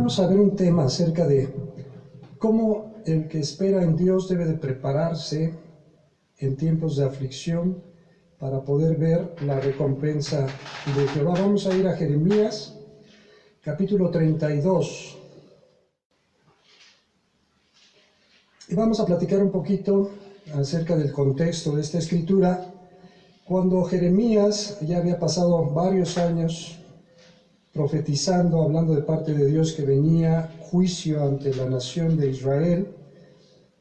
vamos a ver un tema acerca de cómo el que espera en Dios debe de prepararse en tiempos de aflicción para poder ver la recompensa de Jehová. Vamos a ir a Jeremías, capítulo 32. Y vamos a platicar un poquito acerca del contexto de esta escritura. Cuando Jeremías ya había pasado varios años profetizando, hablando de parte de Dios que venía juicio ante la nación de Israel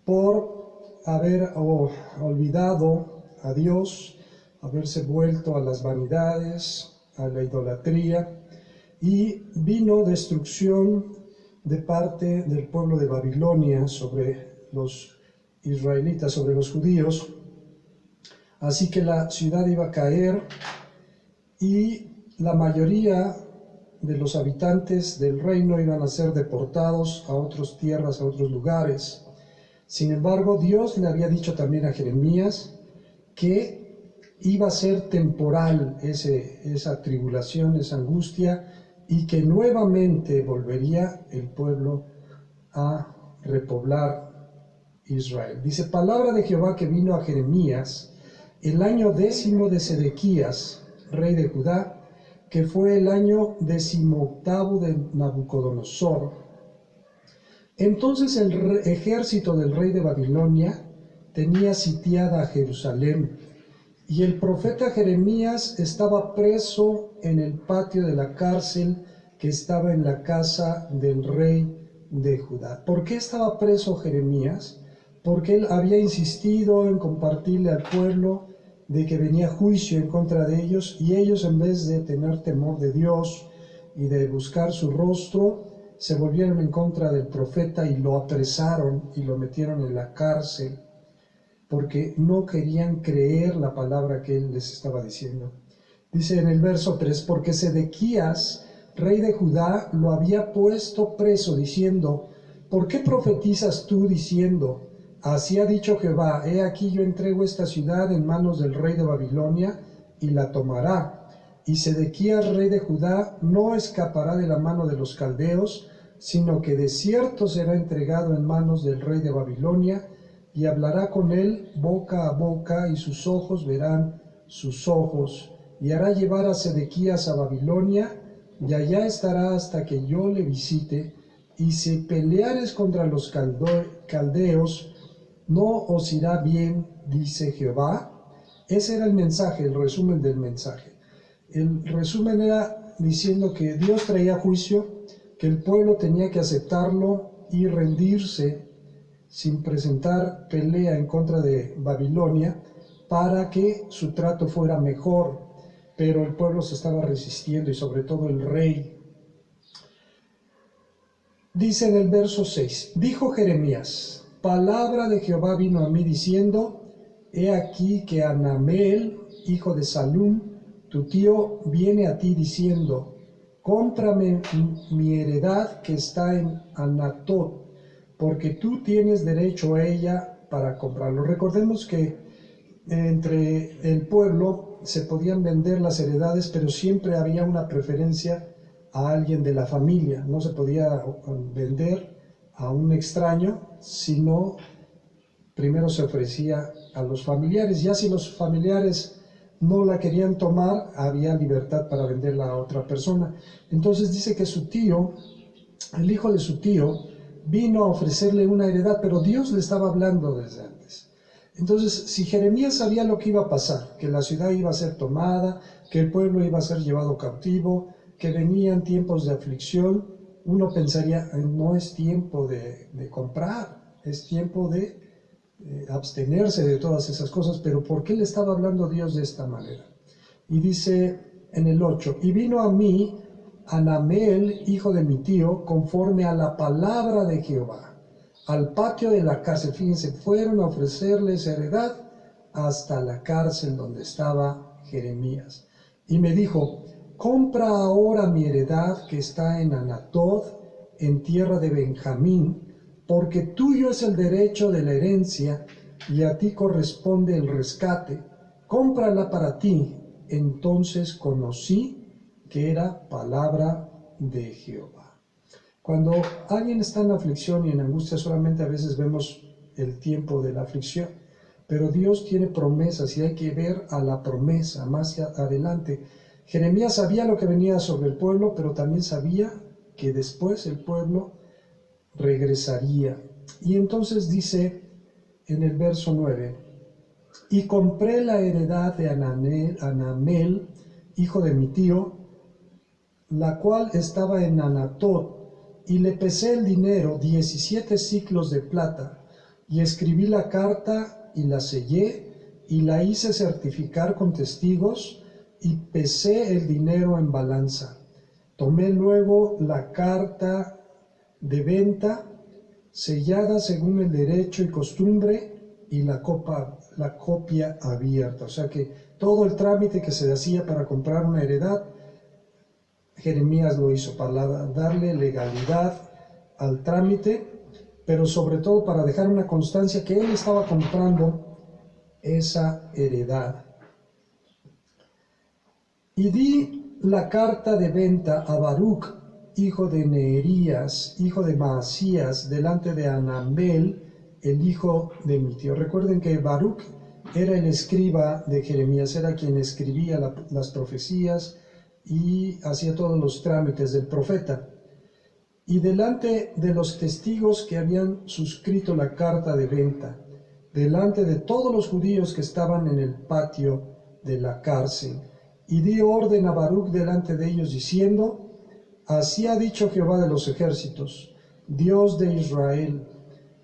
por haber olvidado a Dios, haberse vuelto a las vanidades, a la idolatría, y vino destrucción de parte del pueblo de Babilonia sobre los israelitas, sobre los judíos. Así que la ciudad iba a caer y la mayoría de los habitantes del reino iban a ser deportados a otras tierras, a otros lugares. Sin embargo, Dios le había dicho también a Jeremías que iba a ser temporal esa tribulación, esa angustia, y que nuevamente volvería el pueblo a repoblar Israel. Dice, palabra de Jehová que vino a Jeremías el año 10 de Sedequías, rey de Judá, que fue el año 18 de Nabucodonosor. Entonces el ejército del rey de Babilonia tenía sitiada a Jerusalén, y el profeta Jeremías estaba preso en el patio de la cárcel que estaba en la casa del rey de Judá. ¿Por qué estaba preso Jeremías? Porque él había insistido en compartirle al pueblo de que venía juicio en contra de ellos, y ellos, en vez de tener temor de Dios y de buscar su rostro, se volvieron en contra del profeta y lo apresaron y lo metieron en la cárcel, porque no querían creer la palabra que él les estaba diciendo. Dice en el verso 3, porque Sedequías, rey de Judá, lo había puesto preso, diciendo, ¿por qué profetizas tú diciendo, así ha dicho Jehová, he aquí yo entrego esta ciudad en manos del rey de Babilonia, y la tomará? Y Sedequías, rey de Judá, no escapará de la mano de los caldeos, sino que de cierto será entregado en manos del rey de Babilonia, y hablará con él boca a boca, y sus ojos verán sus ojos, y hará llevar a Sedequías a Babilonia, y allá estará hasta que yo le visite, y si peleares contra los caldeos, no os irá bien, dice Jehová. Ese era el mensaje, el resumen del mensaje. El resumen era diciendo que Dios traía juicio, que el pueblo tenía que aceptarlo y rendirse sin presentar pelea en contra de Babilonia para que su trato fuera mejor, pero el pueblo se estaba resistiendo, y sobre todo el rey. Dice en el verso 6, dijo Jeremías, palabra de Jehová vino a mí diciendo, he aquí que Anameel, hijo de Salum, tu tío, viene a ti diciendo, cómprame mi heredad que está en Anatot, porque tú tienes derecho a ella para comprarlo. Recordemos que entre el pueblo se podían vender las heredades, pero siempre había una preferencia a alguien de la familia. No se podía vender a un extraño, sino primero se ofrecía a los familiares. Ya si los familiares no la querían tomar, había libertad para venderla a otra persona. Entonces dice que su tío, el hijo de su tío, vino a ofrecerle una heredad, pero Dios le estaba hablando desde antes. Entonces, si Jeremías sabía lo que iba a pasar, que la ciudad iba a ser tomada, que el pueblo iba a ser llevado cautivo, que venían tiempos de aflicción, uno pensaría, no es tiempo de comprar, es tiempo de abstenerse de todas esas cosas. Pero ¿por qué le estaba hablando Dios de esta manera? Y dice en el 8, y vino a mí Anameel, hijo de mi tío, conforme a la palabra de Jehová, al patio de la cárcel. Fíjense, fueron a ofrecerles heredad hasta la cárcel donde estaba Jeremías. Y me dijo, compra ahora mi heredad que está en Anatot, en tierra de Benjamín, porque tuyo es el derecho de la herencia, y a ti corresponde el rescate. Cómprala para ti. Entonces conocí que era palabra de Jehová. Cuando alguien está en aflicción y en angustia, solamente a veces vemos el tiempo de la aflicción, pero Dios tiene promesas y hay que ver a la promesa más adelante. Jeremías sabía lo que venía sobre el pueblo, pero también sabía que después el pueblo regresaría. Y entonces dice en el verso 9, y compré la heredad de Anamel, hijo de mi tío, la cual estaba en Anatot, y le pesé el dinero 17 siclos de plata, y escribí la carta y la sellé, y la hice certificar con testigos, y pesé el dinero en balanza. Tomé luego la carta de venta, sellada según el derecho y costumbre, y la copia abierta. O sea que todo el trámite que se hacía para comprar una heredad, Jeremías lo hizo para darle legalidad al trámite, pero sobre todo para dejar una constancia que él estaba comprando esa heredad. Y di la carta de venta a Baruch, hijo de Neerías, hijo de Maasías, delante de Anamel, el hijo de mi tío. Recuerden que Baruch era el escriba de Jeremías, era quien escribía las profecías y hacía todos los trámites del profeta. Y delante de los testigos que habían suscrito la carta de venta, delante de todos los judíos que estaban en el patio de la cárcel, y di orden a Baruch delante de ellos, diciendo, así ha dicho Jehová de los ejércitos, Dios de Israel,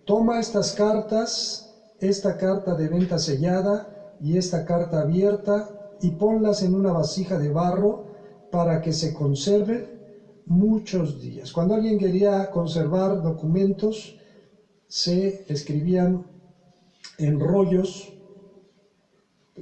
toma estas cartas, esta carta de venta sellada y esta carta abierta, y ponlas en una vasija de barro para que se conserven muchos días. Cuando alguien quería conservar documentos, se escribían en rollos,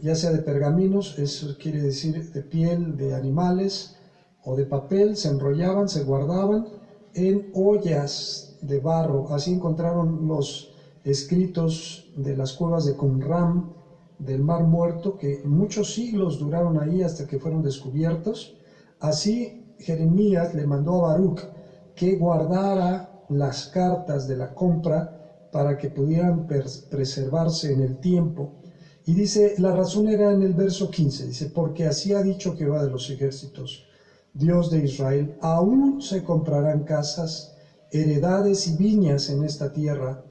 ya sea de pergaminos, eso quiere decir de piel de animales, o de papel, se enrollaban, se guardaban en ollas de barro. Así encontraron los escritos de las cuevas de Qumran, del Mar Muerto, que muchos siglos duraron ahí hasta que fueron descubiertos. Así Jeremías le mandó a Baruch que guardara las cartas de la compra para que pudieran preservarse en el tiempo. Y dice, la razón era en el verso 15, dice, porque así ha dicho Jehová de los ejércitos, Dios de Israel, aún se comprarán casas, heredades y viñas en esta tierra.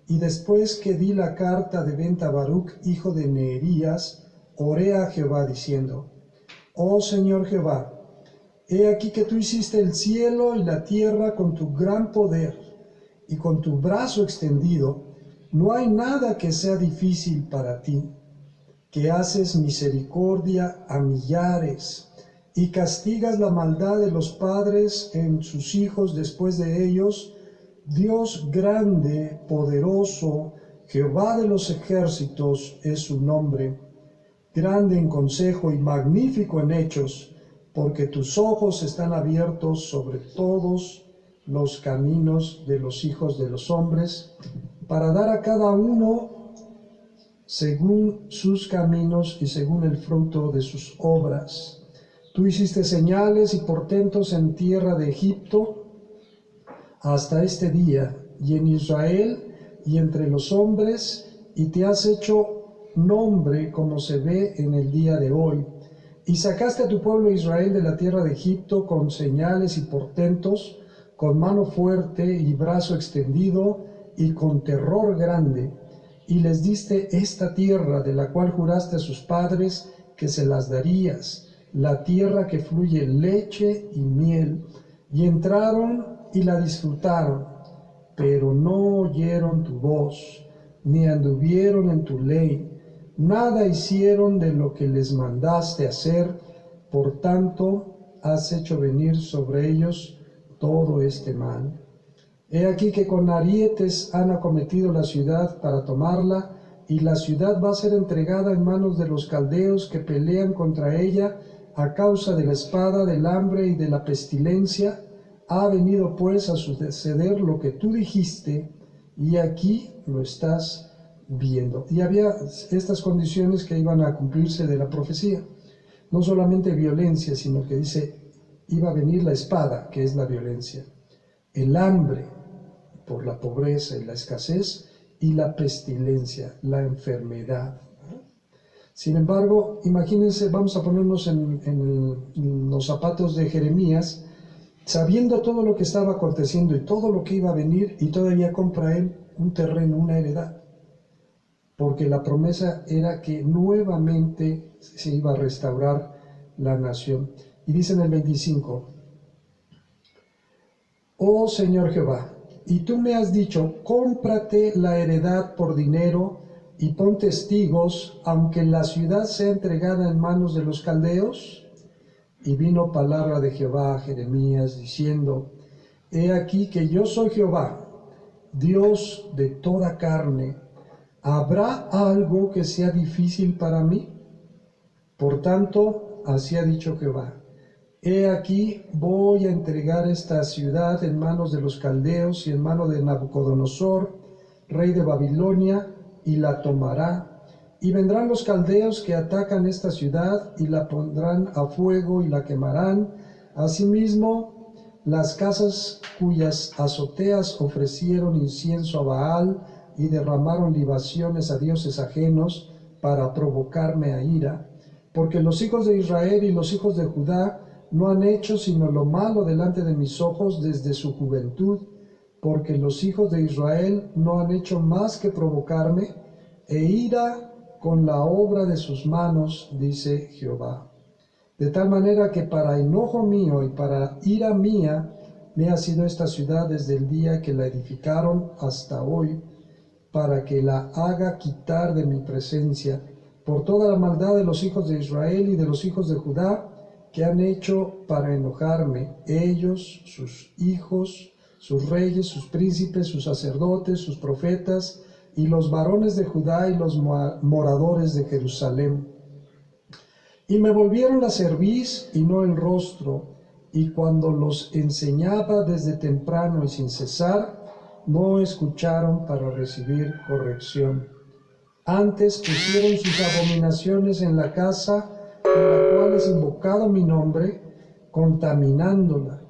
Y después que di la carta de venta a Baruch, hijo de Neerías, oré a Jehová diciendo, oh Señor Jehová, he aquí que tú hiciste el cielo y la tierra con tu gran poder y con tu brazo extendido, no hay nada que sea difícil para ti, que haces misericordia a millares y castigas la maldad de los padres en sus hijos después de ellos. Dios grande, poderoso, Jehová de los ejércitos es su nombre, grande en consejo y magnífico en hechos, porque tus ojos están abiertos sobre todos los caminos de los hijos de los hombres, para dar a cada uno según sus caminos y según el fruto de sus obras. Tú hiciste señales y portentos en tierra de Egipto hasta este día, y en Israel y entre los hombres, y te has hecho nombre como se ve en el día de hoy. Y sacaste a tu pueblo Israel de la tierra de Egipto con señales y portentos, con mano fuerte y brazo extendido y con terror grande, y les diste esta tierra de la cual juraste a sus padres que se las darías, la tierra que fluye leche y miel, y entraron y la disfrutaron, pero no oyeron tu voz, ni anduvieron en tu ley, nada hicieron de lo que les mandaste hacer, por tanto has hecho venir sobre ellos todo este mal. He aquí que con arietes han acometido la ciudad para tomarla, y la ciudad va a ser entregada en manos de los caldeos que pelean contra ella a causa de la espada, del hambre y de la pestilencia. Ha venido pues a suceder lo que tú dijiste, y aquí lo estás viendo. Y había estas condiciones que iban a cumplirse de la profecía. No solamente violencia, sino que dice, iba a venir la espada, que es la violencia. el hambre por la pobreza y la escasez, y la pestilencia, la enfermedad. Sin embargo, imagínense, vamos a ponernos en los zapatos de Jeremías, sabiendo todo lo que estaba aconteciendo y todo lo que iba a venir, y todavía compra él un terreno, una heredad, porque la promesa era que nuevamente se iba a restaurar la nación. Y dice en el 25, oh Señor Jehová, y tú me has dicho, cómprate la heredad por dinero y pon testigos, aunque la ciudad sea entregada en manos de los caldeos. Y vino palabra de Jehová a Jeremías diciendo, he aquí que yo soy Jehová, Dios de toda carne. ¿Habrá algo que sea difícil para mí? Por tanto, así ha dicho Jehová, he aquí voy a entregar esta ciudad en manos de los caldeos y en mano de Nabucodonosor, rey de Babilonia, y la tomará. Y vendrán los caldeos que atacan esta ciudad y la pondrán a fuego y la quemarán. Asimismo, las casas cuyas azoteas ofrecieron incienso a Baal y derramaron libaciones a dioses ajenos para provocarme a ira, porque los hijos de Israel y los hijos de Judá no han hecho sino lo malo delante de mis ojos desde su juventud, porque los hijos de Israel no han hecho más que provocarme, e ira con la obra de sus manos, dice Jehová. De tal manera que para enojo mío y para ira mía me ha sido esta ciudad desde el día que la edificaron hasta hoy, para que la haga quitar de mi presencia, por toda la maldad de los hijos de Israel y de los hijos de Judá, que han hecho para enojarme, ellos, sus hijos, sus reyes, sus príncipes, sus sacerdotes, sus profetas, y los varones de Judá y los moradores de Jerusalén. Y me volvieron la cerviz y no el rostro, y cuando los enseñaba desde temprano y sin cesar, no escucharon para recibir corrección. Antes pusieron sus abominaciones en la casa en la cual es invocado mi nombre, contaminándola,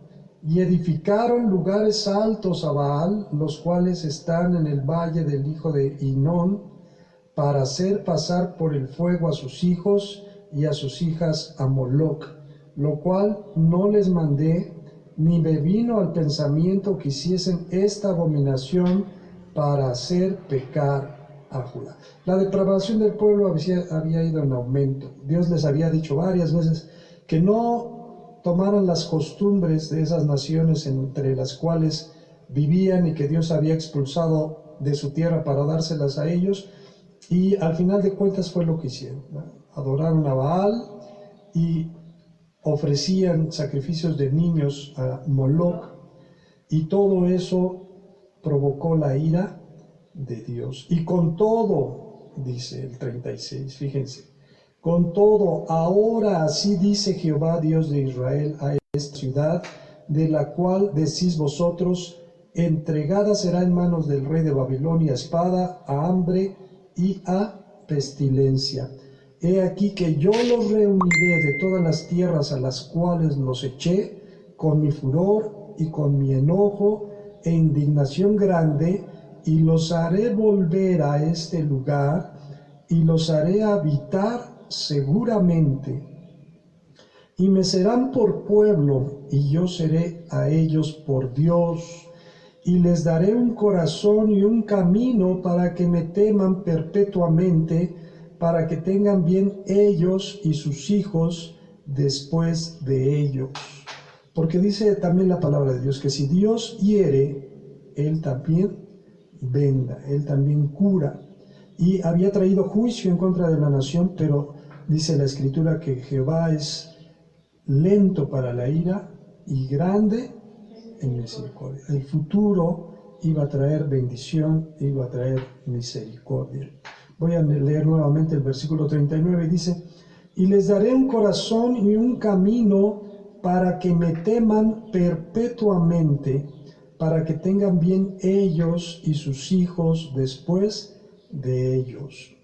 y edificaron lugares altos a Baal, los cuales están en el valle del hijo de Hinón, para hacer pasar por el fuego a sus hijos y a sus hijas a Moloc, lo cual no les mandé, ni me vino al pensamiento que hiciesen esta abominación para hacer pecar a Judá. La depravación del pueblo había ido en aumento. Dios les había dicho varias veces que no tomaran las costumbres de esas naciones entre las cuales vivían y que Dios había expulsado de su tierra para dárselas a ellos, y al final de cuentas fue lo que hicieron, ¿no? Adoraron a Baal y ofrecían sacrificios de niños a Moloc, y todo eso provocó la ira de Dios. Y con todo, dice el 36, fíjense, con todo, ahora así dice Jehová, Dios de Israel, a esta ciudad, de la cual decís vosotros, entregada será en manos del rey de Babilonia, espada, a hambre y a pestilencia. He aquí que yo los reuniré de todas las tierras a las cuales los eché, con mi furor y con mi enojo e indignación grande, y los haré volver a este lugar, y los haré habitar seguramente, y me serán por pueblo, y yo seré a ellos por Dios, y les daré un corazón y un camino para que me teman perpetuamente, para que tengan bien ellos y sus hijos después de ellos. Porque dice también la palabra de Dios que si Dios hiere, Él también venda, Él también cura. Y había traído juicio en contra de la nación, pero dice la Escritura que Jehová es lento para la ira y grande en misericordia. El futuro iba a traer bendición, iba a traer misericordia. Voy a leer nuevamente el versículo 39, dice, y les daré un corazón y un camino para que me teman perpetuamente, para que tengan bien ellos y sus hijos después de ellos.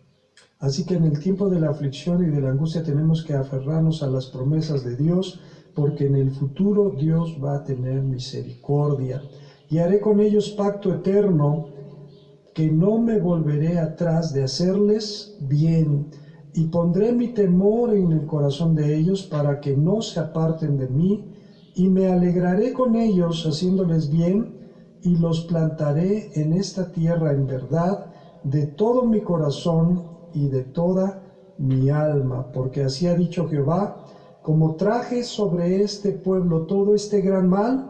Así que en el tiempo de la aflicción y de la angustia tenemos que aferrarnos a las promesas de Dios, porque en el futuro Dios va a tener misericordia. y haré con ellos pacto eterno, que no me volveré atrás de hacerles bien, y pondré mi temor en el corazón de ellos para que no se aparten de mí, y me alegraré con ellos haciéndoles bien, y los plantaré en esta tierra en verdad, de todo mi corazón y de toda mi alma, porque así ha dicho Jehová, como traje sobre este pueblo todo este gran mal,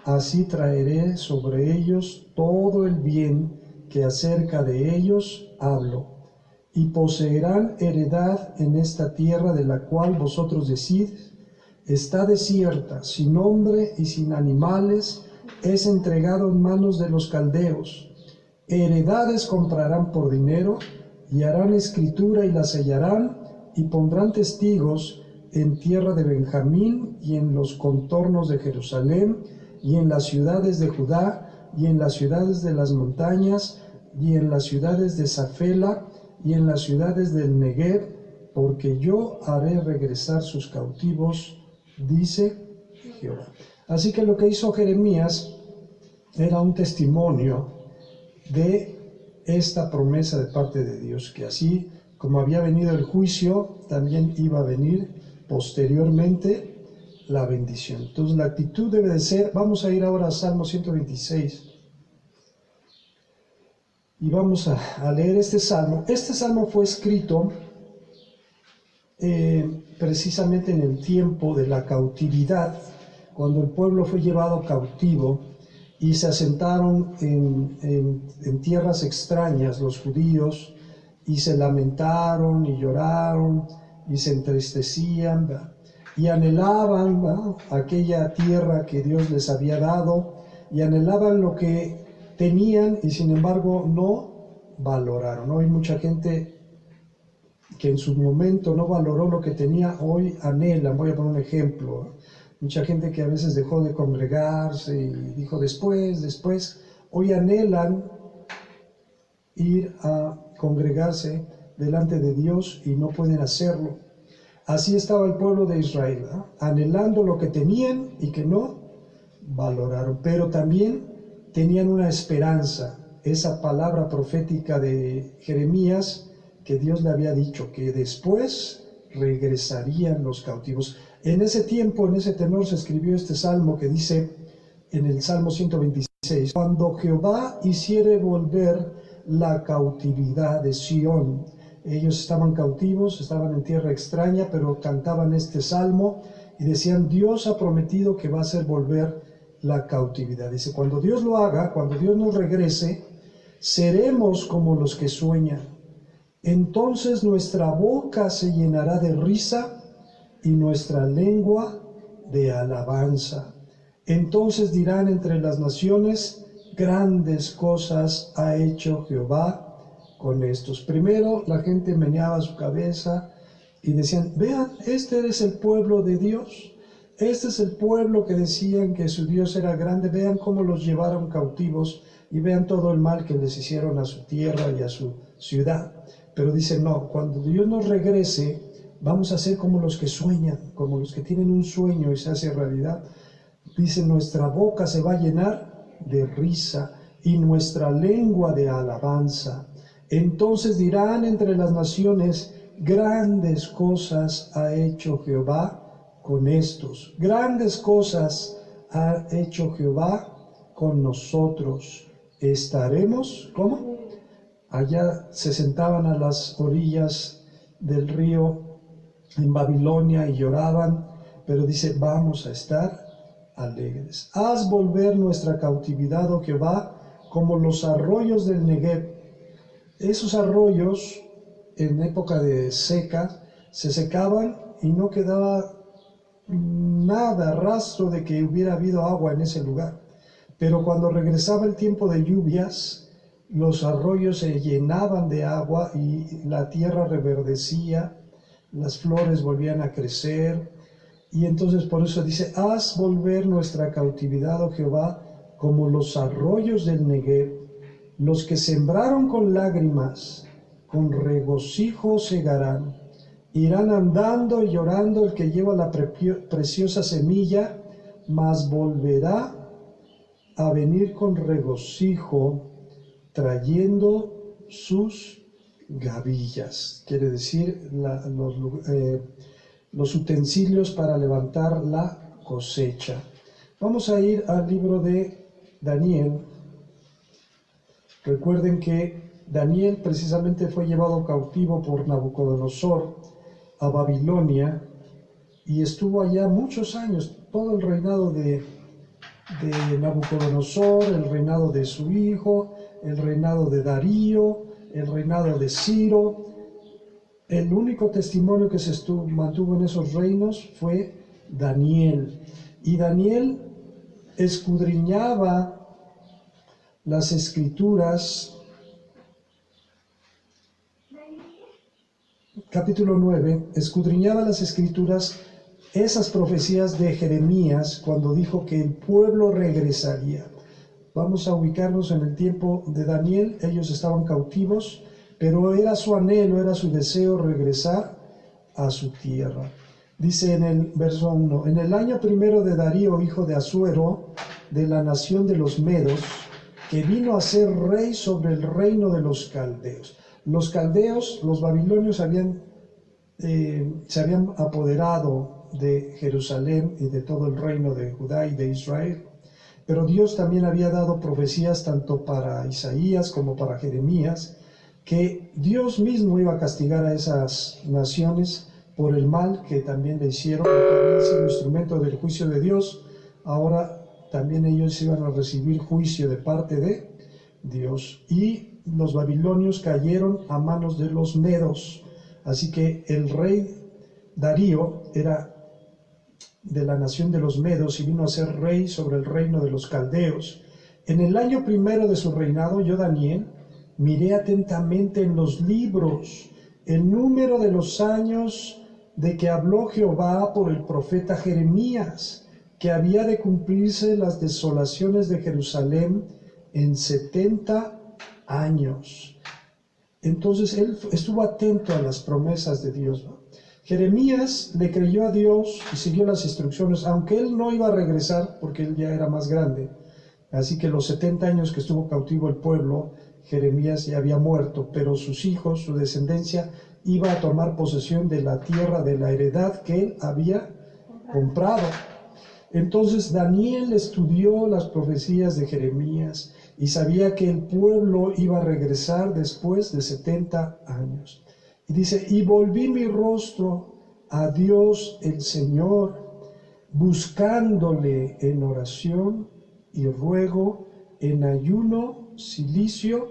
así traeré sobre ellos todo el bien que acerca de ellos hablo, y poseerán heredad en esta tierra de la cual vosotros decís, está desierta, sin hombre y sin animales, es entregado en manos de los caldeos. Heredades comprarán por dinero, y harán escritura y la sellarán, y pondrán testigos en tierra de Benjamín, y en los contornos de Jerusalén, y en las ciudades de Judá, y en las ciudades de las montañas, y en las ciudades de Safela, y en las ciudades del Negev, porque yo haré regresar sus cautivos, dice Jehová. Así que lo que hizo Jeremías era un testimonio de esta promesa de parte de Dios, que así como había venido el juicio, también iba a venir posteriormente la bendición. Entonces la actitud debe de ser, vamos a ir ahora a Salmo 126, y vamos a leer este salmo. Este salmo fue escrito precisamente en el tiempo de la cautividad, cuando el pueblo fue llevado cautivo y se asentaron en tierras extrañas los judíos, y se lamentaron y lloraron y se entristecían, ¿verdad? Y anhelaban, ¿verdad?, aquella tierra que Dios les había dado, y anhelaban lo que tenían, y sin embargo no valoraron. Hay mucha gente que en su momento no valoró lo que tenía, hoy anhelan. Voy a poner un ejemplo. Mucha gente que a veces dejó de congregarse y dijo después, hoy anhelan ir a congregarse delante de Dios y no pueden hacerlo. Así estaba el pueblo de Israel, ¿verdad?, anhelando lo que tenían y que no valoraron, pero también tenían una esperanza, esa palabra profética de Jeremías, que Dios le había dicho, que después regresarían los cautivos. En ese tiempo, en ese tenor, se escribió este salmo que dice, en el Salmo 126, cuando Jehová hiciere volver la cautividad de Sión. Ellos estaban cautivos, estaban en tierra extraña, pero cantaban este salmo y decían, Dios ha prometido que va a hacer volver la cautividad. Dice, cuando Dios lo haga, cuando Dios nos regrese, seremos como los que sueñan. Entonces nuestra boca se llenará de risa y nuestra lengua de alabanza. Entonces dirán entre las naciones, grandes cosas ha hecho Jehová con estos. Primero la gente meneaba su cabeza y decían, vean, este es el pueblo de Dios. Este es el pueblo que decían que su Dios era grande. Vean cómo los llevaron cautivos y vean todo el mal que les hicieron a su tierra y a su ciudad. Pero dicen, no, cuando Dios nos regrese, vamos a ser como los que sueñan, como los que tienen un sueño y se hace realidad. Dice, nuestra boca se va a llenar de risa y nuestra lengua de alabanza. Entonces dirán entre las naciones, grandes cosas ha hecho Jehová con estos. Grandes cosas ha hecho Jehová con nosotros. Estaremos, ¿cómo? Allá se sentaban a las orillas del río en Babilonia y lloraban, pero dice, vamos a estar alegres. Haz volver nuestra cautividad, oh Jehová, como los arroyos del Negev. Esos arroyos, en época de seca, se secaban y no quedaba nada, rastro de que hubiera habido agua en ese lugar. Pero cuando regresaba el tiempo de lluvias, los arroyos se llenaban de agua y la tierra reverdecía, las flores volvían a crecer. Y entonces por eso dice, haz volver nuestra cautividad, oh Jehová, como los arroyos del Negev. Los que sembraron con lágrimas, con regocijo segarán. Irán andando y llorando el que lleva la preciosa semilla, mas volverá a venir con regocijo, trayendo sus gavillas. Quiere decir los utensilios para levantar la cosecha. Vamos a ir al libro de Daniel. Recuerden que Daniel precisamente fue llevado cautivo por Nabucodonosor a Babilonia y estuvo allá muchos años, todo el reinado de Nabucodonosor, el reinado de su hijo, el reinado de Darío, el reinado de Ciro. El único testimonio que se mantuvo en esos reinos fue Daniel. Y Daniel escudriñaba las escrituras. Capítulo 9, escudriñaba las escrituras, esas profecías de Jeremías cuando dijo que el pueblo regresaría. Vamos a ubicarnos en el tiempo de Daniel. Ellos estaban cautivos, pero era su anhelo, era su deseo regresar a su tierra. Dice en el verso 1, en el año primero de Darío, hijo de Asuero, de la nación de los Medos, que vino a ser rey sobre el reino de los caldeos. Los caldeos, los babilonios, se habían apoderado de Jerusalén y de todo el reino de Judá y de Israel. Pero Dios también había dado profecías tanto para Isaías como para Jeremías, que Dios mismo iba a castigar a esas naciones por el mal que también le hicieron, que habían sido instrumento del juicio de Dios. Ahora también ellos iban a recibir juicio de parte de Dios. Y los babilonios cayeron a manos de los medos. Así que el rey Darío era de la nación de los medos y vino a ser rey sobre el reino de los caldeos. En el año primero de su reinado, yo, Daniel, miré atentamente en los libros el número de los años de que habló Jehová por el profeta Jeremías, que había de cumplirse las desolaciones de Jerusalén en 70 años. Entonces él estuvo atento a las promesas de Dios, ¿no? Jeremías le creyó a Dios y siguió las instrucciones, aunque él no iba a regresar porque él ya era más grande. Así que los 70 años que estuvo cautivo el pueblo, Jeremías ya había muerto, pero sus hijos, su descendencia, iba a tomar posesión de la tierra, de la heredad que él había comprado. Entonces Daniel estudió las profecías de Jeremías y sabía que el pueblo iba a regresar después de 70 años. Y dice, y volví mi rostro a Dios el Señor, buscándole en oración y ruego, en ayuno, cilicio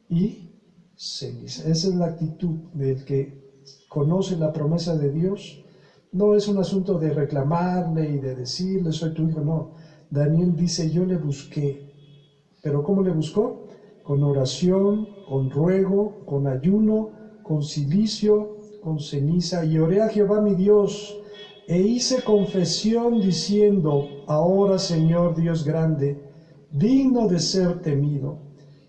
y ceniza. Esa es la actitud del que conoce la promesa de Dios. No es un asunto de reclamarle y de decirle, soy tu hijo, no. Daniel dice, yo le busqué. ¿Pero cómo le buscó? Con oración, con ruego, con ayuno, con cilicio, con ceniza. Y oré a Jehová mi Dios, e hice confesión diciendo, ahora Señor Dios grande, digno de ser temido,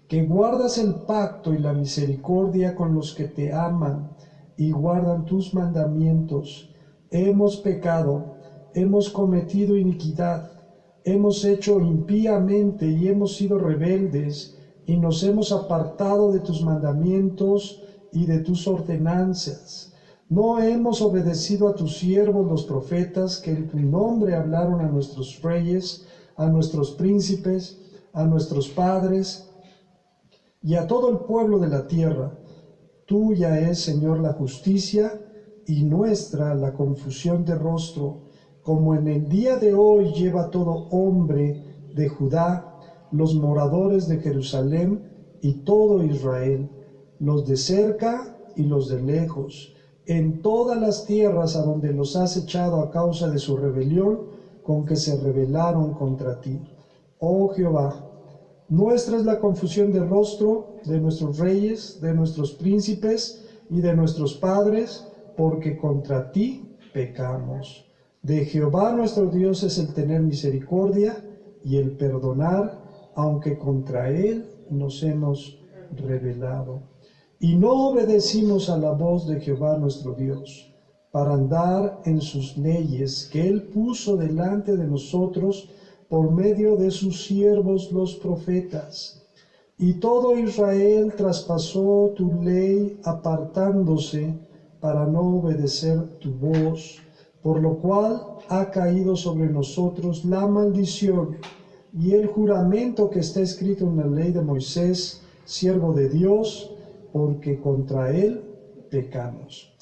que guardas el pacto y la misericordia con los que te aman y guardan tus mandamientos. Hemos pecado, hemos cometido iniquidad, hemos hecho impíamente y hemos sido rebeldes y nos hemos apartado de tus mandamientos y de tus ordenanzas. No hemos obedecido a tus siervos los profetas que en tu nombre hablaron a nuestros reyes, a nuestros príncipes, a nuestros padres y a todo el pueblo de la tierra. Tuya es, Señor, la justicia y nuestra la confusión de rostro, como en el día de hoy lleva todo hombre de Judá, los moradores de Jerusalén y todo Israel, los de cerca y los de lejos, en todas las tierras a donde los has echado a causa de su rebelión, con que se rebelaron contra ti. Oh Jehová, nuestra es la confusión de rostro de nuestros reyes, de nuestros príncipes y de nuestros padres, porque contra ti pecamos. De Jehová nuestro Dios es el tener misericordia y el perdonar, aunque contra él nos hemos rebelado. Y no obedecimos a la voz de Jehová nuestro Dios, para andar en sus leyes que él puso delante de nosotros por medio de sus siervos los profetas. Y todo Israel traspasó tu ley apartándose para no obedecer tu voz, por lo cual ha caído sobre nosotros la maldición y el juramento que está escrito en la ley de Moisés, siervo de Dios, porque contra él pecamos.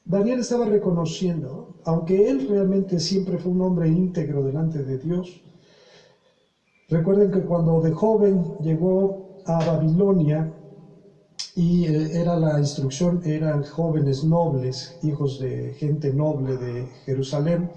Daniel estaba reconociendo, aunque él realmente siempre fue un hombre íntegro delante de Dios. Recuerden que cuando de joven llegó a Babilonia, y era la instrucción, eran jóvenes nobles, hijos de gente noble de Jerusalén,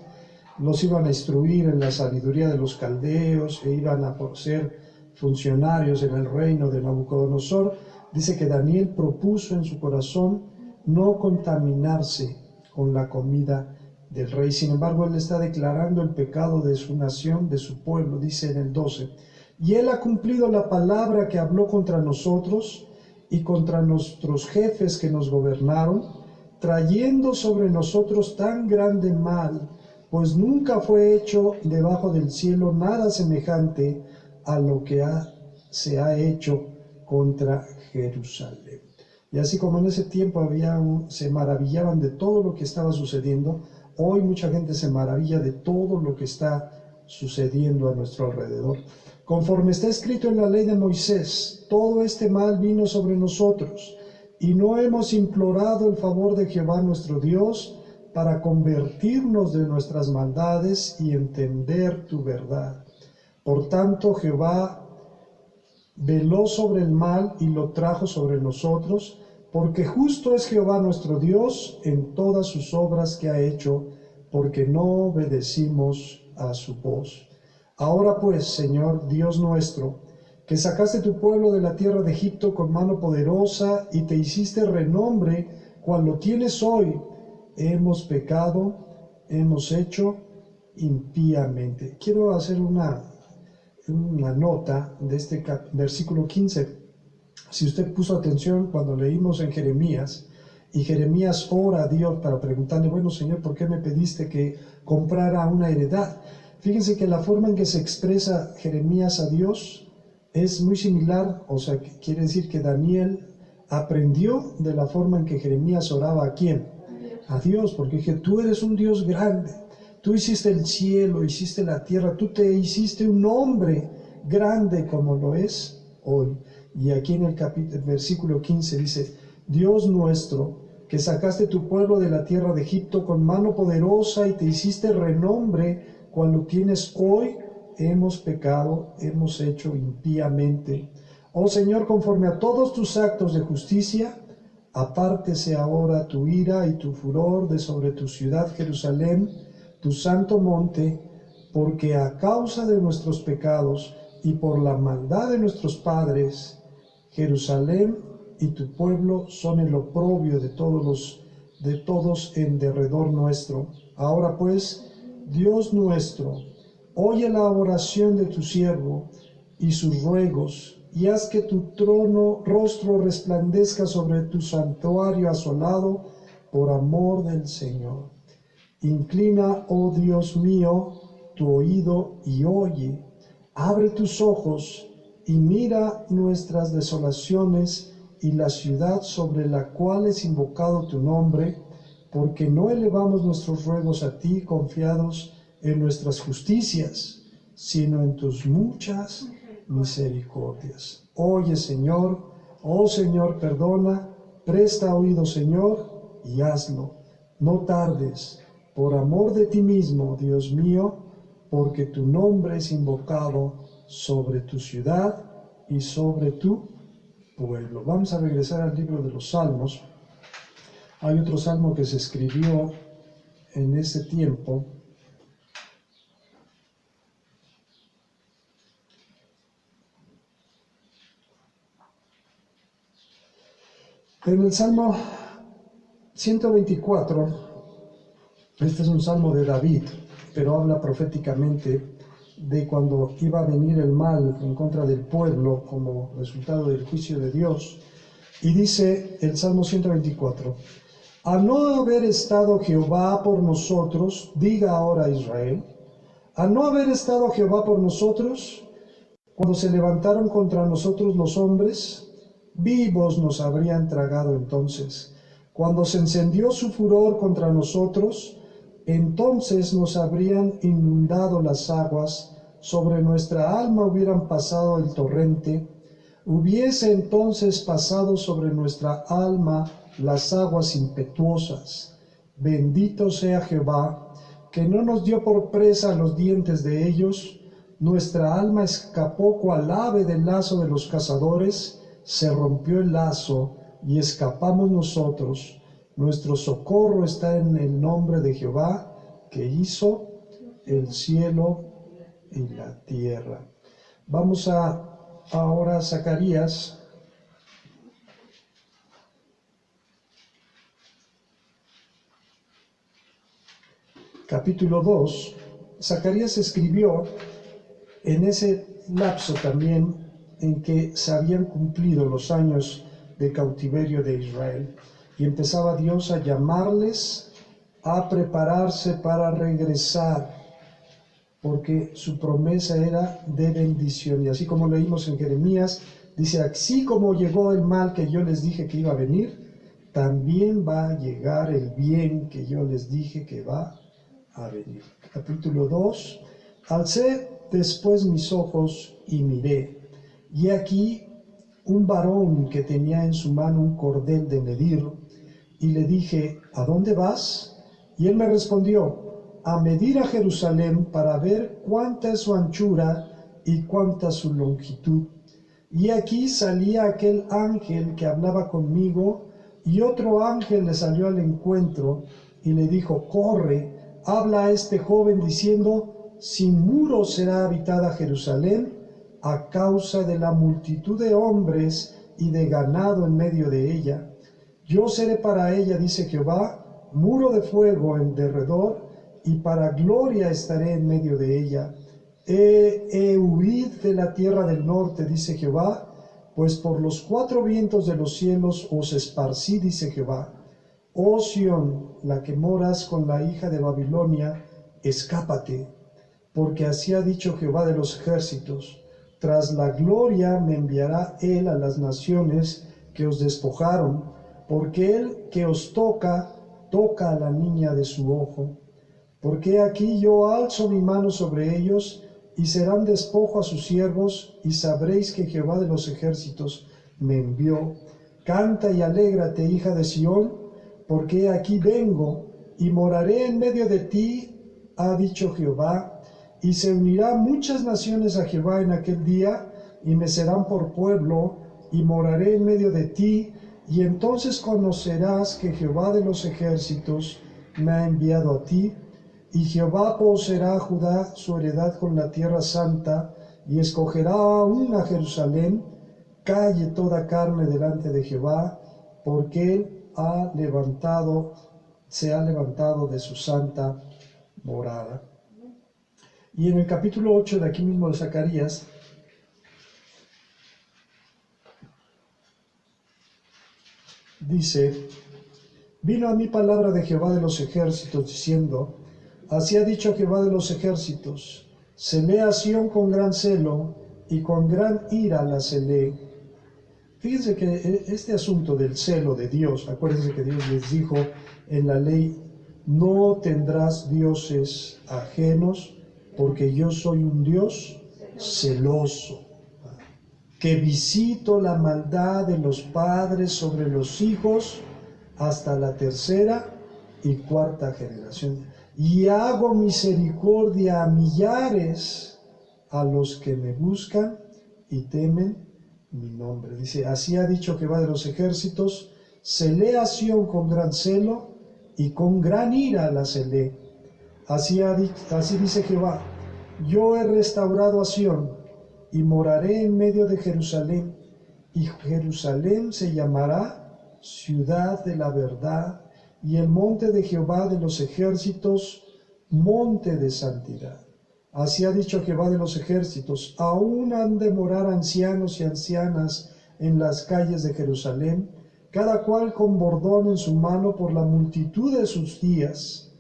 los iban a instruir en la sabiduría de los caldeos e iban a ser funcionarios en el reino de Nabucodonosor. Dice que Daniel propuso en su corazón no contaminarse con la comida del rey. Sin embargo, él está declarando el pecado de su nación, de su pueblo, dice en el 12. Y él ha cumplido la palabra que habló contra nosotros y contra nuestros jefes que nos gobernaron, trayendo sobre nosotros tan grande mal, pues nunca fue hecho debajo del cielo nada semejante a lo que se ha hecho contra Jerusalén. Y así como en ese tiempo se maravillaban de todo lo que estaba sucediendo, hoy mucha gente se maravilla de todo lo que está sucediendo a nuestro alrededor. Conforme está escrito en la ley de Moisés, todo este mal vino sobre nosotros, y no hemos implorado el favor de Jehová nuestro Dios para convertirnos de nuestras maldades y entender tu verdad. Por tanto, Jehová veló sobre el mal y lo trajo sobre nosotros, porque justo es Jehová nuestro Dios en todas sus obras que ha hecho, porque no obedecimos a su voz. Ahora pues, Señor Dios nuestro, que sacaste tu pueblo de la tierra de Egipto con mano poderosa y te hiciste renombre cual lo tienes hoy, hemos pecado, hemos hecho impíamente. Quiero hacer una nota de este versículo 15. Si usted puso atención cuando leímos en Jeremías, y Jeremías ora a Dios para preguntarle, bueno, Señor, ¿por qué me pediste que comprara una heredad? Fíjense que la forma en que se expresa Jeremías a Dios es muy similar, o sea, quiere decir que Daniel aprendió de la forma en que Jeremías oraba ¿a quién? A Dios, porque dije, tú eres un Dios grande, tú hiciste el cielo, hiciste la tierra, tú te hiciste un hombre grande como lo es hoy. Y aquí en el versículo 15 dice, Dios nuestro, que sacaste tu pueblo de la tierra de Egipto con mano poderosa y te hiciste renombre cuando tienes hoy, hemos pecado, hemos hecho impíamente. Oh Señor, conforme a todos tus actos de justicia, apártese ahora tu ira y tu furor de sobre tu ciudad Jerusalén, tu santo monte, porque a causa de nuestros pecados y por la maldad de nuestros padres, Jerusalén y tu pueblo son el oprobio de todos en derredor nuestro. Ahora pues, Dios nuestro, oye la oración de tu siervo y sus ruegos, y haz que tu rostro resplandezca sobre tu santuario asolado por amor del Señor. Inclina, oh Dios mío, tu oído y oye. Abre tus ojos y mira nuestras desolaciones y la ciudad sobre la cual es invocado tu nombre, porque no elevamos nuestros ruegos a ti confiados en nuestras justicias, sino en tus muchas misericordias. Oye, Señor, oh Señor, perdona, presta oído, Señor, y hazlo. No tardes, por amor de ti mismo, Dios mío, porque tu nombre es invocado sobre tu ciudad y sobre tu pueblo. Vamos a regresar al libro de los Salmos. Hay otro salmo que se escribió en ese tiempo. En el Salmo 124, este es un salmo de David, pero habla proféticamente de cuando iba a venir el mal en contra del pueblo como resultado del juicio de Dios. Y dice el Salmo 124, a no haber estado Jehová por nosotros, diga ahora Israel, Al no haber estado Jehová por nosotros, cuando se levantaron contra nosotros los hombres, vivos nos habrían tragado entonces. Cuando se encendió su furor contra nosotros, entonces nos habrían inundado las aguas, sobre nuestra alma hubieran pasado el torrente, hubiese entonces pasado sobre nuestra alma las aguas impetuosas. Bendito sea Jehová, que no nos dio por presa los dientes de ellos. Nuestra alma escapó cual ave del lazo de los cazadores, se rompió el lazo y escapamos nosotros. Nuestro socorro está en el nombre de Jehová, que hizo el cielo y la tierra. Vamos ahora a Zacarías. Capítulo 2. Zacarías escribió en ese lapso también en que se habían cumplido los años de cautiverio de Israel, y empezaba Dios a llamarles a prepararse para regresar, porque su promesa era de bendición. Y así como leímos en Jeremías, dice, así como llegó el mal que yo les dije que iba a venir, también va a llegar el bien que yo les dije que va a venir. Capítulo 2. Alcé después mis ojos y miré, y aquí un varón que tenía en su mano un cordel de medir, y le dije, ¿a dónde vas? Y él me respondió, a medir a Jerusalén para ver cuánta es su anchura y cuánta su longitud. Y aquí salía aquel ángel que hablaba conmigo, y otro ángel le salió al encuentro y le dijo, corre, habla a este joven diciendo, sin muros será habitada Jerusalén a causa de la multitud de hombres y de ganado en medio de ella. Yo seré para ella, dice Jehová, muro de fuego en derredor, y para gloria estaré en medio de ella. Huid de la tierra del norte, dice Jehová, pues por los cuatro vientos de los cielos os esparcí, dice Jehová. Oh Sión, la que moras con la hija de Babilonia, escápate, porque así ha dicho Jehová de los ejércitos, tras la gloria me enviará él a las naciones que os despojaron, porque él que os toca, toca a la niña de su ojo. Porque aquí yo alzo mi mano sobre ellos, y serán despojo a sus siervos, y sabréis que Jehová de los ejércitos me envió. Canta y alégrate, hija de Sión, porque aquí vengo, y moraré en medio de ti, ha dicho Jehová, y se unirán muchas naciones a Jehová en aquel día, y me serán por pueblo, y moraré en medio de ti, y entonces conocerás que Jehová de los ejércitos me ha enviado a ti, y Jehová poseerá a Judá su heredad con la tierra santa, y escogerá aún a Jerusalén. Calle toda carne delante de Jehová, porque él se ha levantado de su santa morada. Y en el capítulo 8 de aquí mismo de Zacarías, dice, vino a mí palabra de Jehová de los ejércitos, diciendo, así ha dicho Jehová de los ejércitos, celé a Sión con gran celo, y con gran ira la celé. Fíjense que este asunto del celo de Dios, acuérdense que Dios les dijo en la ley, no tendrás dioses ajenos, porque yo soy un Dios celoso, que visito la maldad de los padres sobre los hijos hasta la tercera y cuarta generación, y hago misericordia a millares a los que me buscan y temen mi nombre. Dice, así ha dicho Jehová de los ejércitos, celé a Sión con gran celo, y con gran ira la celé. Así dice Jehová, yo he restaurado a Sión, y moraré en medio de Jerusalén, y Jerusalén se llamará ciudad de la verdad, y el monte de Jehová de los ejércitos, monte de santidad. Así ha dicho Jehová de los ejércitos, aún han de morar ancianos y ancianas en las calles de Jerusalén, cada cual con bordón en su mano por la multitud de sus días.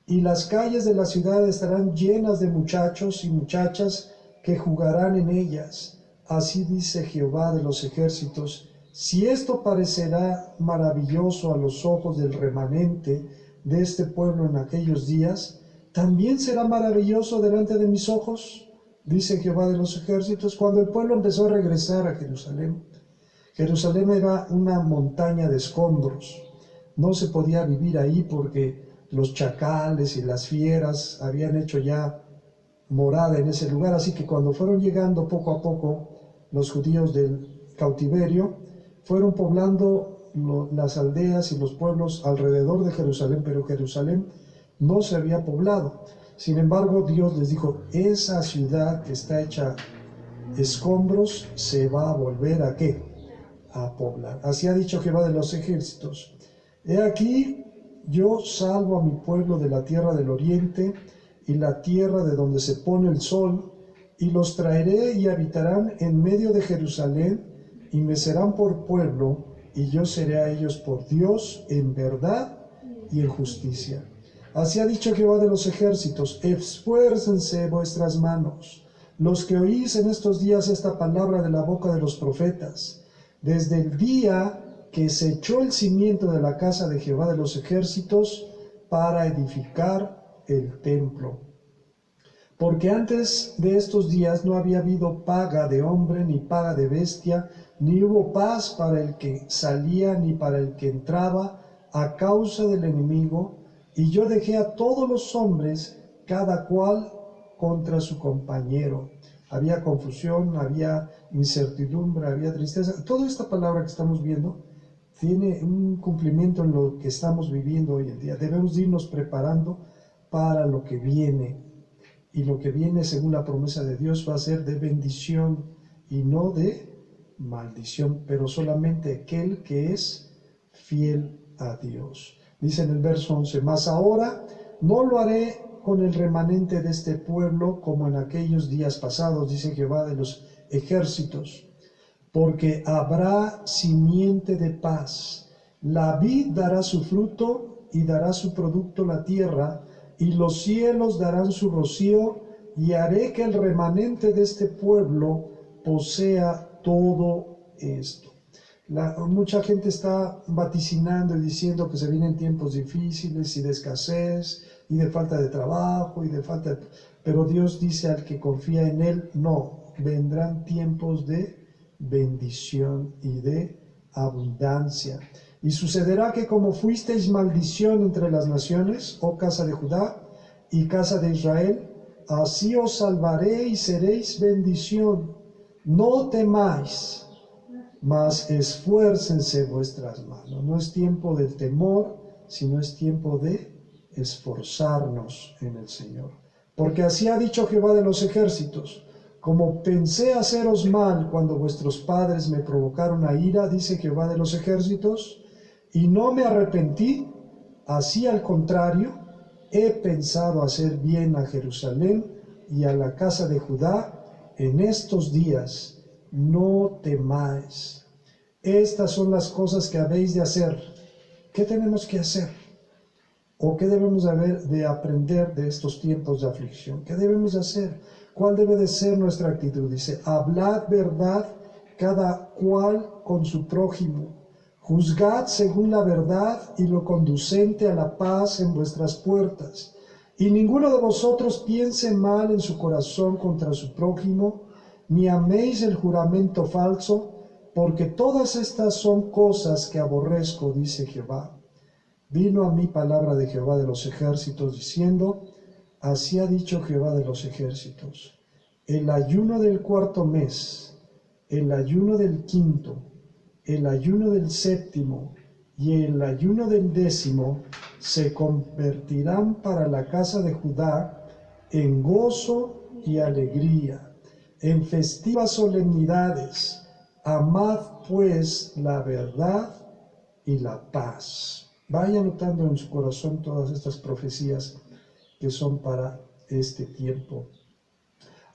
y las calles de la ciudad estarán llenas de muchachos y muchachas que jugarán en ellas. Así dice Jehová de los ejércitos: si esto parecerá maravilloso a los ojos del remanente de este pueblo en aquellos días, también será maravilloso delante de mis ojos, dice Jehová de los ejércitos. Cuando el pueblo empezó a regresar a Jerusalén, Jerusalén era una montaña de escombros. No se podía vivir ahí porque los chacales y las fieras habían hecho ya morada en ese lugar. Así que cuando fueron llegando poco a poco los judíos del cautiverio, fueron poblando las aldeas y los pueblos alrededor de Jerusalén, pero Jerusalén no se había poblado. Sin embargo, Dios les dijo: esa ciudad que está hecha escombros se va a volver ¿a qué? A poblar. Así ha dicho Jehová de los ejércitos: he aquí, yo salvo a mi pueblo de la tierra del oriente y la tierra de donde se pone el sol, y los traeré y habitarán en medio de Jerusalén, y me serán por pueblo, y yo seré a ellos por Dios en verdad y en justicia. Así ha dicho Jehová de los ejércitos: esfuércense vuestras manos, los que oís en estos días esta palabra de la boca de los profetas, desde el día que se echó el cimiento de la casa de Jehová de los ejércitos para edificar el templo. Porque antes de estos días no había habido paga de hombre ni paga de bestia, ni hubo paz para el que salía ni para el que entraba a causa del enemigo, y yo dejé a todos los hombres, cada cual contra su compañero. Había confusión, había incertidumbre, había tristeza. Toda esta palabra que estamos viendo tiene un cumplimiento en lo que estamos viviendo hoy en día. Debemos irnos preparando para lo que viene. Y lo que viene, según la promesa de Dios, va a ser de bendición y no de maldición, pero solamente aquel que es fiel a Dios. Dice en el verso 11: mas ahora no lo haré con el remanente de este pueblo como en aquellos días pasados, dice Jehová de los ejércitos, porque habrá simiente de paz. La vid dará su fruto y dará su producto la tierra, y los cielos darán su rocío, y haré que el remanente de este pueblo posea todo esto. Mucha gente está vaticinando y diciendo que se vienen tiempos difíciles y de escasez y de falta de trabajo y de falta de... Pero Dios dice al que confía en Él: no, vendrán tiempos de bendición y de abundancia. Y sucederá que como fuisteis maldición entre las naciones, oh casa de Judá y casa de Israel, así os salvaré y seréis bendición. No temáis, mas esfuércense vuestras manos. No es tiempo del temor, sino es tiempo de esforzarnos en el Señor. Porque así ha dicho Jehová de los ejércitos: como pensé haceros mal cuando vuestros padres me provocaron a ira, dice Jehová de los ejércitos, y no me arrepentí, así al contrario, he pensado hacer bien a Jerusalén y a la casa de Judá en estos días. No temáis. Estas son las cosas que habéis de hacer. ¿Qué tenemos que hacer? ¿O qué debemos de aprender de estos tiempos de aflicción? ¿Qué debemos de hacer? ¿Cuál debe de ser nuestra actitud? Dice: hablad verdad cada cual con su prójimo. Juzgad según la verdad y lo conducente a la paz en vuestras puertas. Y ninguno de vosotros piense mal en su corazón contra su prójimo, ni améis el juramento falso, porque todas estas son cosas que aborrezco, dice Jehová. Vino a mí palabra de Jehová de los ejércitos, diciendo: así ha dicho Jehová de los ejércitos: el ayuno del cuarto mes, el ayuno del quinto, el ayuno del séptimo y el ayuno del décimo se convertirán para la casa de Judá en gozo y alegría, en festivas solemnidades. Amad pues la verdad y la paz. Vaya notando en su corazón todas estas profecías que son para este tiempo.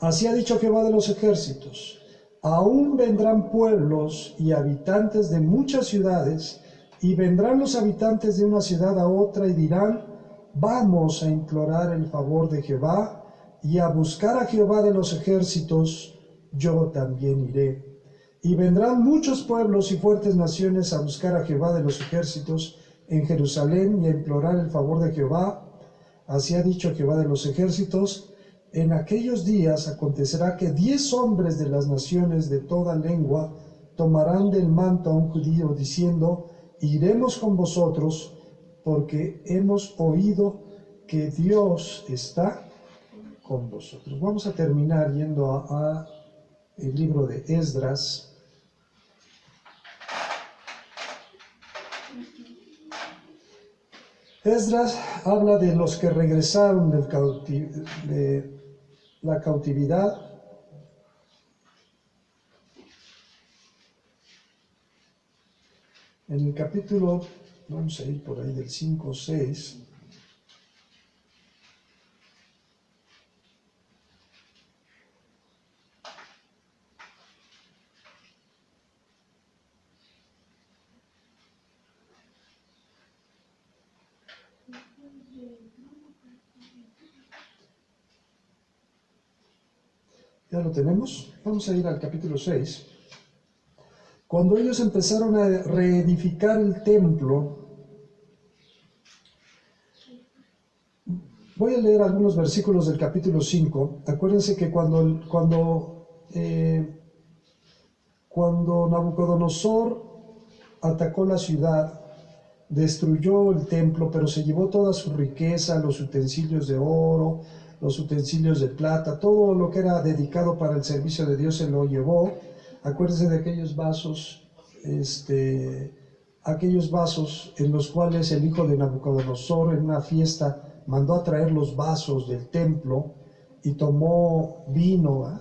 Así ha dicho Jehová de los ejércitos: aún vendrán pueblos y habitantes de muchas ciudades, y vendrán los habitantes de una ciudad a otra y dirán: vamos a implorar el favor de Jehová y a buscar a Jehová de los ejércitos, yo también iré. Y vendrán muchos pueblos y fuertes naciones a buscar a Jehová de los ejércitos en Jerusalén y a implorar el favor de Jehová. Así ha dicho Jehová de los ejércitos: en aquellos días acontecerá que 10 hombres de las naciones de toda lengua tomarán del manto a un judío, diciendo: iremos con vosotros, porque hemos oído que Dios está con vosotros. Vamos a terminar yendo a el libro de Esdras. Esdras habla de los que regresaron de la cautividad. En el capítulo, vamos a ir por ahí del 5 o 6. ¿Ya lo tenemos? Vamos a ir al capítulo 6. Cuando ellos empezaron a reedificar el templo, voy a leer algunos versículos del capítulo 5. Acuérdense que cuando Nabucodonosor atacó la ciudad, destruyó el templo, pero se llevó toda su riqueza, los utensilios de oro, los utensilios de plata, todo lo que era dedicado para el servicio de Dios se lo llevó. Acuérdense de aquellos vasos en los cuales el hijo de Nabucodonosor en una fiesta mandó a traer los vasos del templo y tomó vino,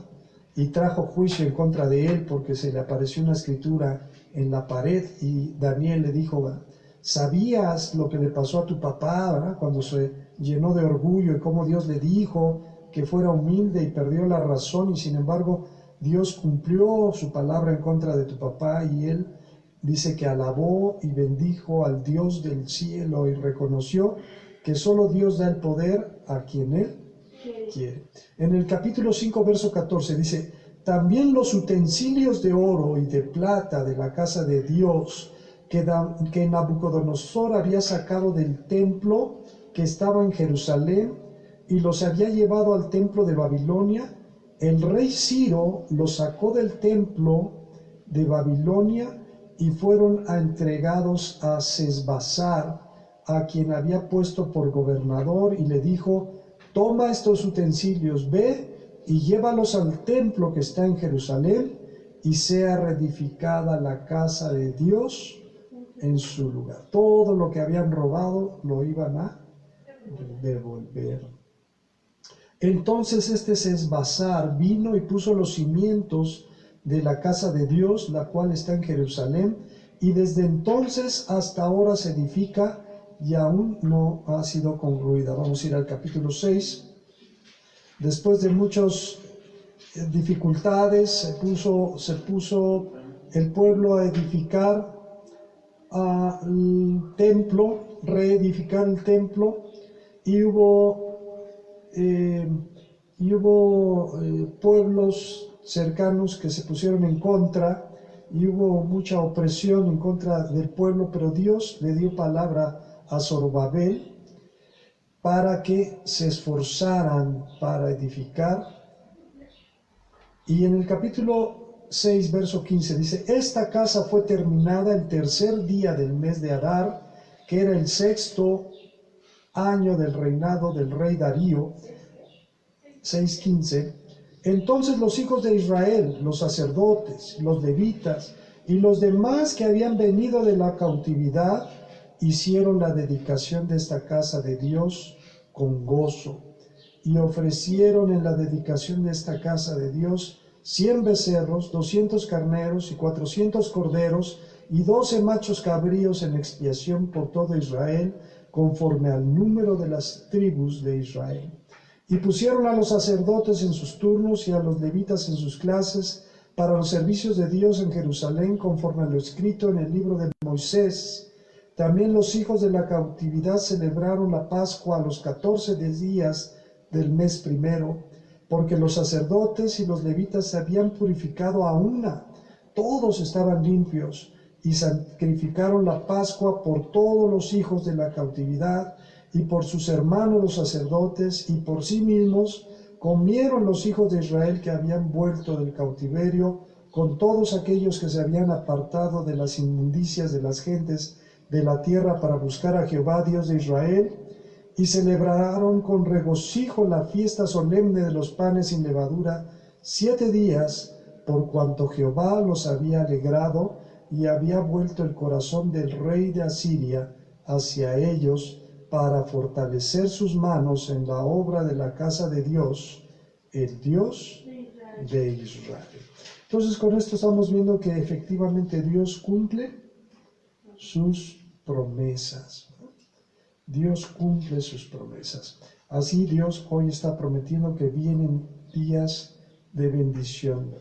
y trajo juicio en contra de él porque se le apareció una escritura en la pared, y Daniel le dijo: ¿sabías lo que le pasó a tu papá, ¿verdad?, cuando se llenó de orgullo y cómo Dios le dijo que fuera humilde y perdió la razón, y sin embargo Dios cumplió su palabra en contra de tu papá? Y él dice que alabó y bendijo al Dios del cielo y reconoció que solo Dios da el poder a quien Él quiere. En el capítulo 5, verso 14 dice: también los utensilios de oro y de plata de la casa de Dios que Nabucodonosor había sacado del templo que estaba en Jerusalén y los había llevado al templo de Babilonia, el rey Ciro los sacó del templo de Babilonia y fueron entregados a Sesbassar, a quien había puesto por gobernador, y le dijo: toma estos utensilios, ve y llévalos al templo que está en Jerusalén, y sea reedificada la casa de Dios en su lugar. Todo lo que habían robado lo iban a devolver. Entonces Sesbassar vino y puso los cimientos de la casa de Dios, la cual está en Jerusalén, y desde entonces hasta ahora se edifica y aún no ha sido concluida. Vamos a ir al capítulo 6. Después de muchas dificultades, se puso el pueblo a edificar el templo, reedificar el templo, y hubo pueblos cercanos que se pusieron en contra, y hubo mucha opresión en contra del pueblo, pero Dios le dio palabra a Zorobabel para que se esforzaran para edificar. Y en el capítulo 6, verso 15 dice: esta casa fue terminada el tercer día del mes de Adar, que era el 6º año del reinado del rey Darío. 6:15. Entonces los hijos de Israel, los sacerdotes, los levitas y los demás que habían venido de la cautividad, hicieron la dedicación de esta casa de Dios con gozo, y ofrecieron en la dedicación de esta casa de Dios 100 becerros, 200 carneros y 400 corderos, y 12 machos cabríos en expiación por todo Israel, conforme al número de las tribus de Israel. Y pusieron a los sacerdotes en sus turnos y a los levitas en sus clases para los servicios de Dios en Jerusalén, conforme a lo escrito en el libro de Moisés, También los hijos de la cautividad celebraron la Pascua a los 14 días del mes primero, porque los sacerdotes y los levitas se habían purificado a una. Todos estaban limpios y sacrificaron la Pascua por todos los hijos de la cautividad y por sus hermanos los sacerdotes, y por sí mismos comieron los hijos de Israel que habían vuelto del cautiverio, con todos aquellos que se habían apartado de las inmundicias de las gentes de la tierra para buscar a Jehová Dios de Israel, y celebraron con regocijo la fiesta solemne de los panes sin levadura 7 días, por cuanto Jehová los había alegrado y había vuelto el corazón del rey de Asiria hacia ellos, para fortalecer sus manos en la obra de la casa de Dios, el Dios de Israel. Entonces, con esto estamos viendo que efectivamente Dios cumple sus promesas. Dios cumple sus promesas. Así Dios hoy está prometiendo que vienen días de bendición.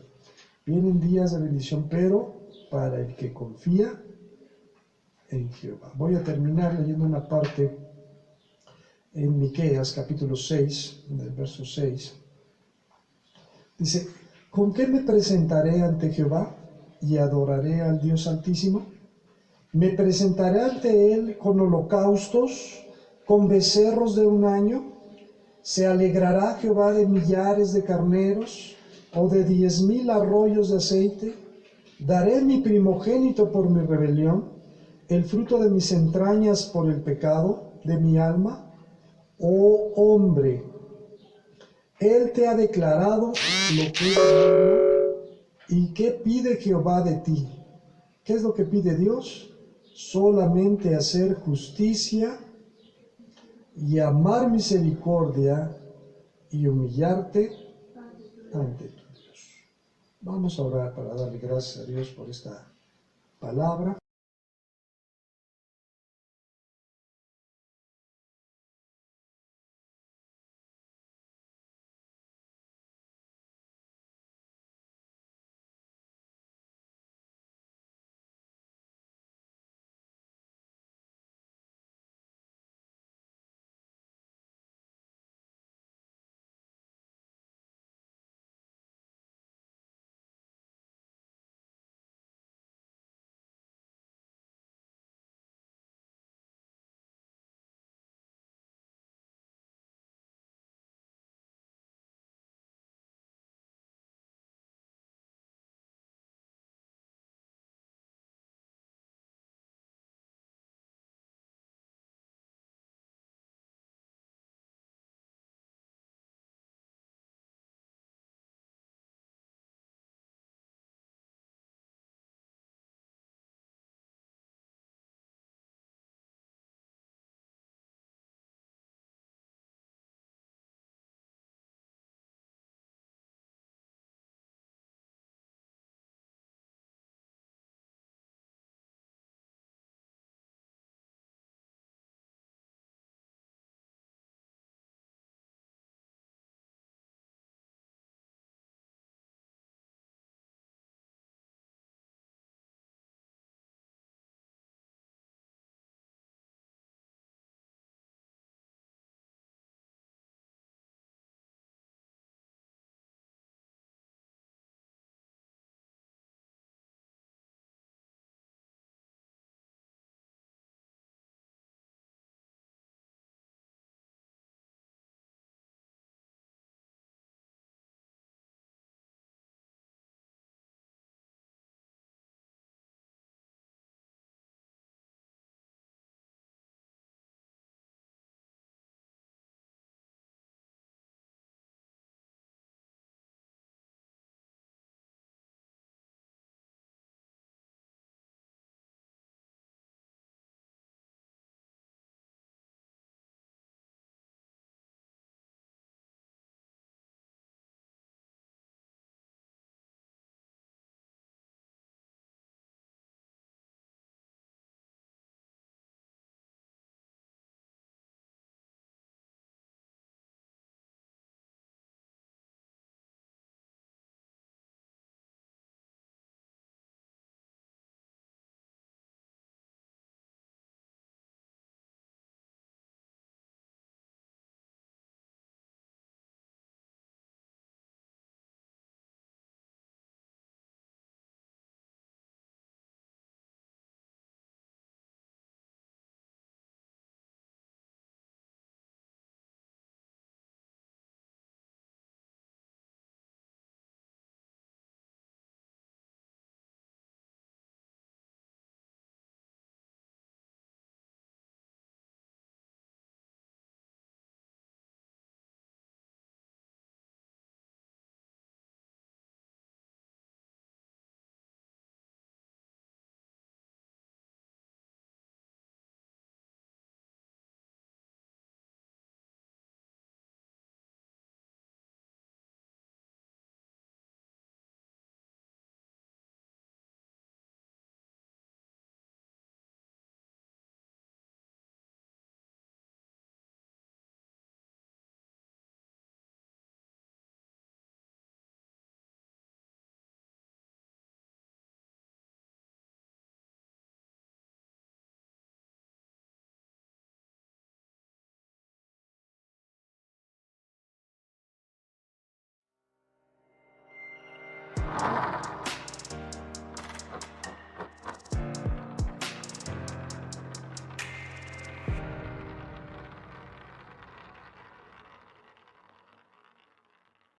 Vienen días de bendición, pero para el que confía en Jehová. Voy a terminar leyendo una parte en Miqueas, capítulo 6, del verso 6. Dice: ¿con qué me presentaré ante Jehová y adoraré al Dios Altísimo? Me presentaré ante él con holocaustos, con becerros de un año. ¿Se alegrará Jehová de millares de carneros o de 10,000 arroyos de aceite? ¿Daré mi primogénito por mi rebelión, el fruto de mis entrañas por el pecado de mi alma? Oh hombre, él te ha declarado lo que es bueno. ¿Y qué pide Jehová de ti? ¿Qué es lo que pide Dios? Solamente hacer justicia y amar misericordia y humillarte ante tu Dios. Vamos a orar para darle gracias a Dios por esta palabra.